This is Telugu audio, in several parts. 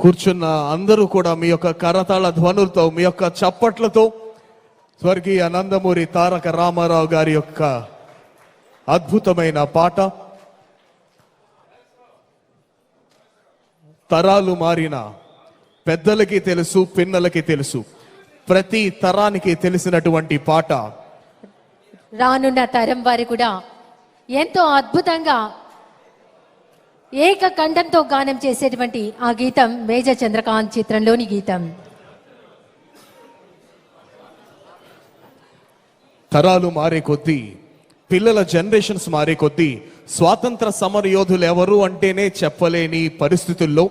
కూర్చున్న అందరూ కూడా మీ యొక్క కరతాళ ధ్వనులతో, మీ యొక్క చప్పట్లతో స్వర్గీయ నందమూరి తారక రామారావు గారి యొక్క అద్భుతమైన పాట తరాలు మారిన పెద్దలకి తెలుసు, పిన్నలకి తెలుసు, ప్రతి తరానికి తెలిసినటువంటి పాట. రానున్న తరం వారి కూడా ఎంతో అద్భుతంగా ఏక కంఠంతో గానం చేసేటువంటి ఆ గీతం మేజర్ చంద్రకాంత్ చిత్రంలోని గీతం. తరాలు మారే కొద్దీ, పిల్లల జనరేషన్స్ మారే కొద్దీ స్వాతంత్ర సమర యోధులు ఎవరు అంటేనే చెప్పలేని పరిస్థితుల్లో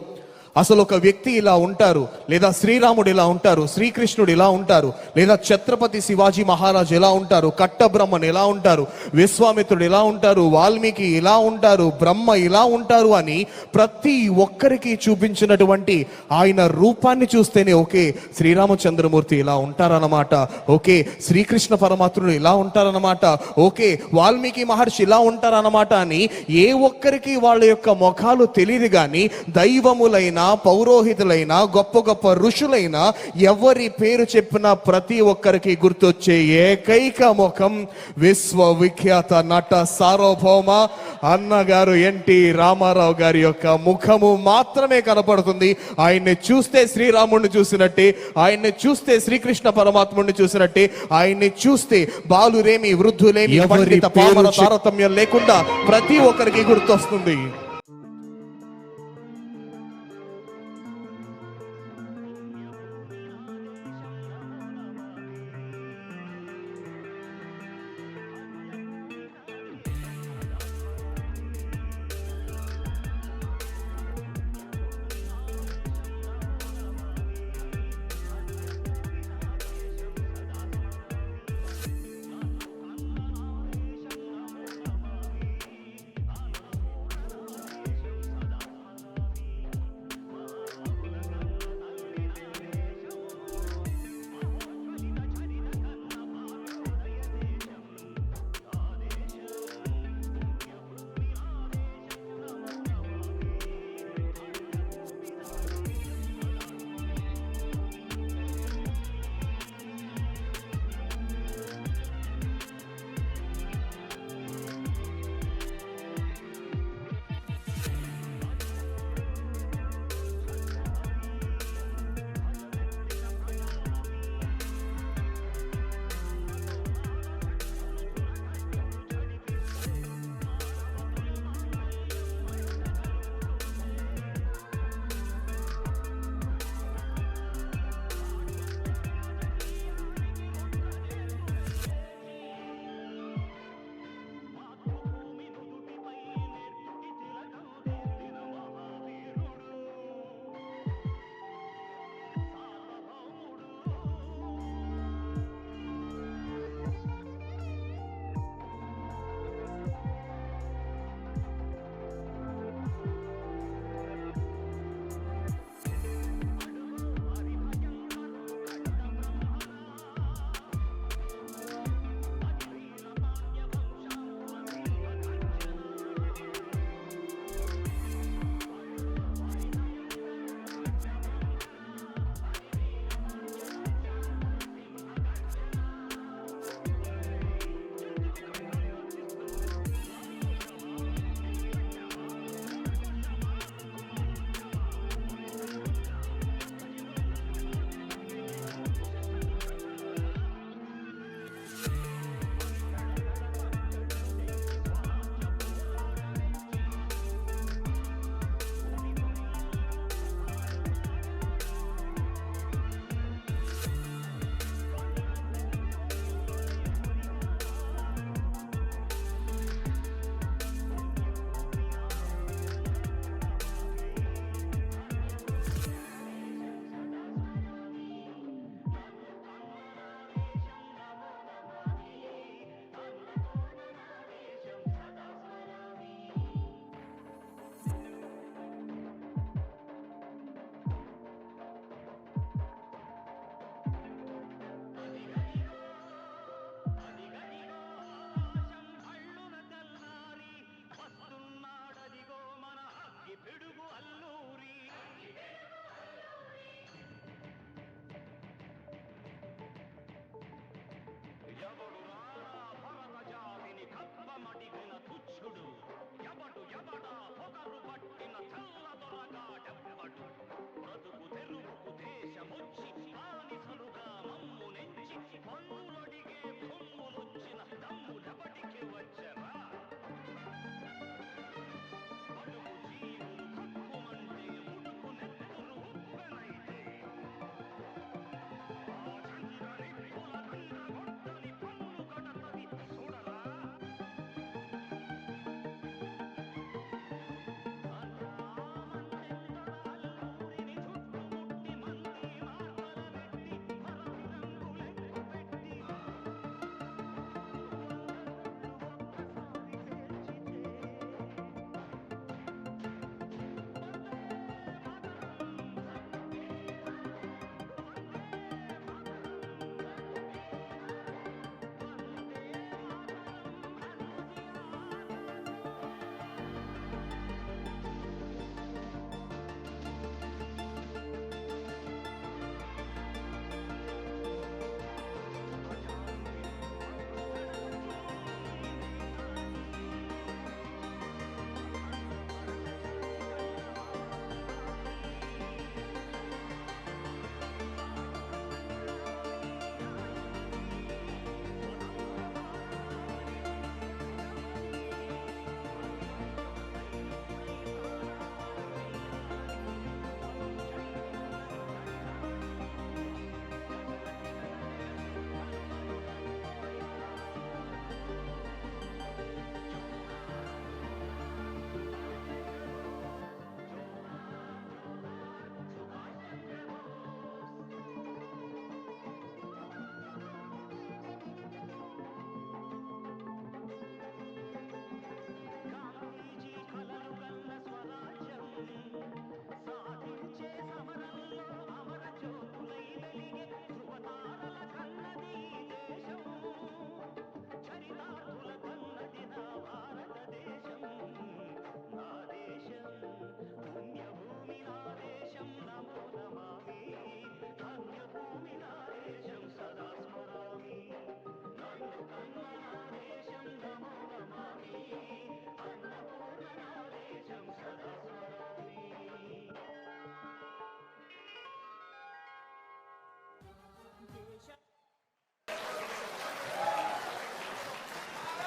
అసలు ఒక వ్యక్తి ఇలా ఉంటారు, లేదా శ్రీరాముడు ఇలా ఉంటారు, శ్రీకృష్ణుడు ఇలా ఉంటారు, లేదా ఛత్రపతి శివాజీ మహారాజ్ ఎలా ఉంటారు, కట్టబ్రహ్మన్ ఎలా ఉంటారు, విశ్వామిత్రుడు ఎలా ఉంటారు, వాల్మీకి ఇలా ఉంటారు, బ్రహ్మ ఇలా ఉంటారు అని ప్రతి ఒక్కరికి చూపించినటువంటి ఆయన రూపాన్ని చూస్తేనే ఓకే శ్రీరామచంద్రమూర్తి ఇలా ఉంటారన్నమాట, ఓకే శ్రీకృష్ణ పరమాత్ముడు ఇలా ఉంటారన్నమాట, ఓకే వాల్మీకి మహర్షి ఇలా ఉంటారన్నమాట అని ఏ ఒక్కరికి వాళ్ళ యొక్క ముఖాలు తెలియదు. కానీ దైవములైన, పౌరోహితులైన, గొప్ప గొప్ప ఋషులైన ఎవరి పేరు చెప్పినా ప్రతి ఒక్కరికి గుర్తొచ్చే ఏకైక ముఖం విశ్వవిఖ్యాత నట సార్వభౌమ అన్నగారు ఎన్టీ రామారావు గారి యొక్క ముఖము మాత్రమే కనపడుతుంది. ఆయన్ని చూస్తే శ్రీరాముడిని చూసినట్టే, ఆయన్ని చూస్తే శ్రీకృష్ణ పరమాత్ముడిని చూసినట్టే, ఆయన్ని చూస్తే బాలురేమి వృద్ధులేమి పండిత పామర తారతమ్యం లేకుండా ప్రతి ఒక్కరికి గుర్తొస్తుంది.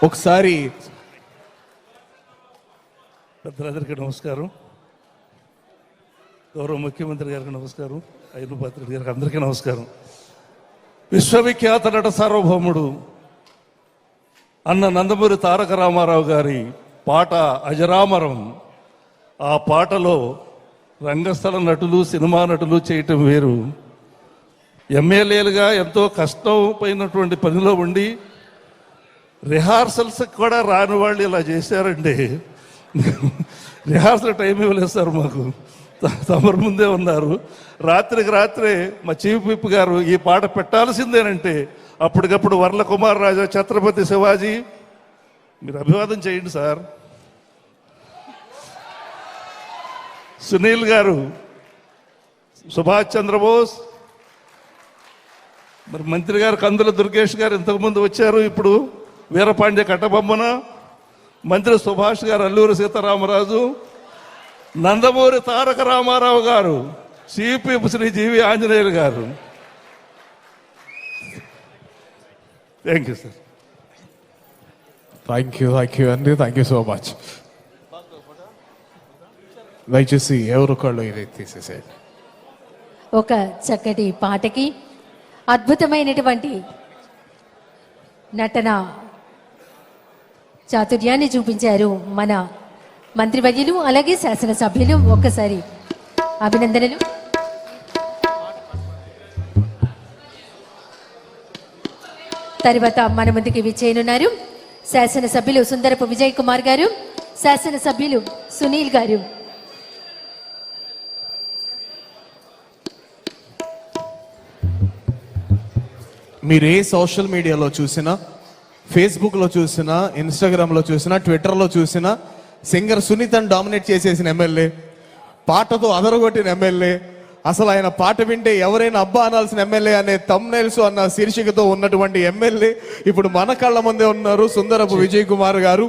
ఒకసారి పెద్దలందరికీ నమస్కారం. గౌరవ ముఖ్యమంత్రి గారికి నమస్కారం. ఐదు పాత్రుడి గారికి అందరికీ నమస్కారం. విశ్వవిఖ్యాత నట సార్వభౌముడు అన్న నందమూరి తారక రామారావు గారి పాట అజరామరం. ఆ పాటలో రంగస్థల నటులు, సినిమా నటులు చేయటం వేరు. ఎమ్మెల్యేలుగా ఎంతో కష్టమైనటువంటి పనిలో ఉండి రిహార్సల్స్ కూడా రాని వాళ్ళు ఇలా చేశారండి. రిహార్సల్ టైం ఇవ్వలేదు సార్ మాకు. తమరు ముందే ఉన్నారు. రాత్రికి రాత్రే మా చీఫ్ విప్ గారు ఈ పాట పెట్టాల్సిందేనంటే అప్పటికప్పుడు వర్ల కుమార్ రాజా, ఛత్రపతి శివాజీ, మీరు అభివాదం చేయండి సార్. సునీల్ గారు, సుభాష్ చంద్రబోస్, మరి మంత్రి గారు కందుల దుర్గేష్ గారు ఇంతకుముందు వచ్చారు. ఇప్పుడు వీరపాండ్య కట్టబొమ్మన, మంత్రి సుభాష్ గారు, అల్లూరి సీతారామరాజు, నందమూరి తారక రామారావు గారు, సిపి శ్రీ జీవి ఆంజనేయులు గారు. Thank you sir. Thank you అండి, థ్యాంక్ యూ సో మచ్. దయచేసి ఎవరొకళ్ళు ఇది తీసేసేయండి. ఒక చక్కటి పాటకి అద్భుతమైనటువంటి నటన చాతుర్యాన్ని చూపించారు మన మంత్రివర్యులు, అలాగే శాసనసభ్యులు. ఒక్కసారి అభినందనలు. తర్వాత మన ముందుకి విచ్చేయనున్నారు శాసనసభ్యులు సుందరపు విజయ్ కుమార్ గారు, శాసనసభ్యులు సునీల్ గారు. మీరు ఏ సోషల్ మీడియాలో చూసినా, ఫేస్బుక్లో చూసినా, ఇన్స్టాగ్రామ్లో చూసినా, ట్విట్టర్లో చూసినా సింగర్ సునీతను డామినేట్ చేసేసిన ఎమ్మెల్యే, పాటతో అదరగొట్టిన ఎమ్మెల్యే, అసలు ఆయన పాట వింటే ఎవరైనా అబ్బా అనాల్సిన ఎమ్మెల్యే అనే తమ్నైల్స్ అన్న శీర్షికతో ఉన్నటువంటి ఎమ్మెల్యే ఇప్పుడు మన కళ్ళ ముందే ఉన్నారు సుందరపు విజయ్ కుమార్ గారు.